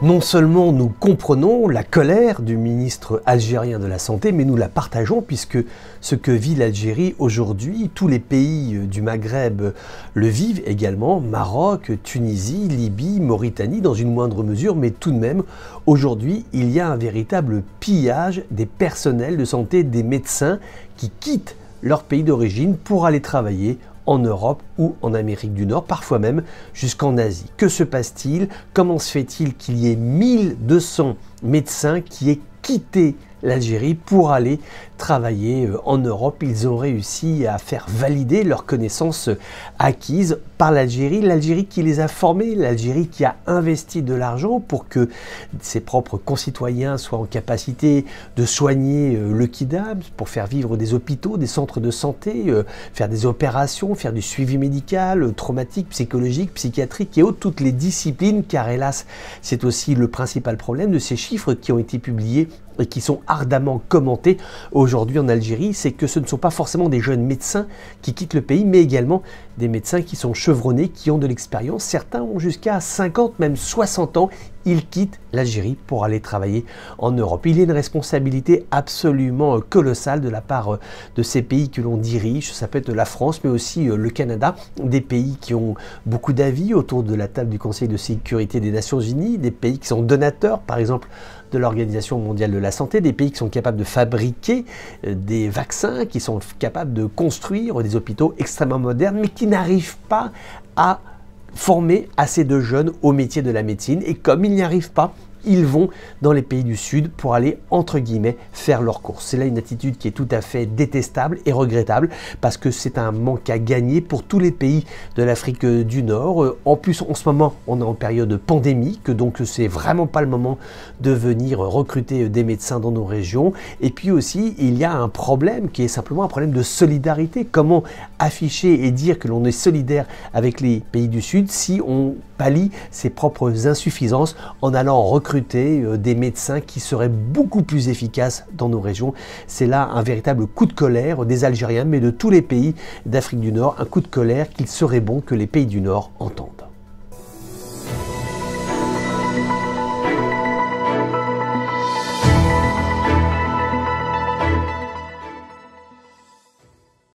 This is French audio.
Non seulement nous comprenons la colère du ministre algérien de la Santé, mais nous la partageons puisque ce que vit l'Algérie aujourd'hui, tous les pays du Maghreb le vivent également, Maroc, Tunisie, Libye, Mauritanie dans une moindre mesure, mais tout de même, aujourd'hui, il y a un véritable pillage des personnels de santé, des médecins qui quittent leur pays d'origine pour aller travailler en Europe ou en Amérique du Nord, parfois même jusqu'en Asie. Que se passe-t-il? Comment se fait-il qu'il y ait 1200 médecins qui aient quitté l'Algérie pour aller travailler en Europe? Ils ont réussi à faire valider leurs connaissances acquises par l'Algérie, l'Algérie qui les a formés, l'Algérie qui a investi de l'argent pour que ses propres concitoyens soient en capacité de soigner le Kidam, pour faire vivre des hôpitaux, des centres de santé, faire des opérations, faire du suivi médical, traumatique, psychologique, psychiatrique et autres, toutes les disciplines, car hélas, c'est aussi le principal problème de ces chiffres qui ont été publiés et qui sont ardemment commentés aujourd'hui en Algérie, c'est que ce ne sont pas forcément des jeunes médecins qui quittent le pays, mais également des médecins qui sont chevronnés, qui ont de l'expérience. Certains ont jusqu'à 50, même 60 ans. Ils quittent l'Algérie pour aller travailler en Europe. Il y a une responsabilité absolument colossale de la part de ces pays que l'on dirige. Ça peut être la France, mais aussi le Canada, des pays qui ont beaucoup d'avis autour de la table du Conseil de sécurité des Nations Unies, des pays qui sont donateurs, par exemple, de l'Organisation mondiale de la santé, des pays qui sont capables de fabriquer des vaccins, qui sont capables de construire des hôpitaux extrêmement modernes, mais qui n'arrivent pas à former assez de jeunes au métier de la médecine. Et comme ils n'y arrivent pas, ils vont dans les pays du Sud pour aller, entre guillemets, faire leurs courses. C'est là une attitude qui est tout à fait détestable et regrettable parce que c'est un manque à gagner pour tous les pays de l'Afrique du Nord. En plus, en ce moment, on est en période pandémique, donc c'est vraiment pas le moment de venir recruter des médecins dans nos régions. Et puis aussi, il y a un problème qui est simplement un problème de solidarité. Comment afficher et dire que l'on est solidaire avec les pays du Sud si on pallie ses propres insuffisances en allant recruter des médecins qui seraient beaucoup plus efficaces dans nos régions? C'est là un véritable coup de colère des Algériens, mais de tous les pays d'Afrique du Nord, un coup de colère qu'il serait bon que les pays du Nord entendent.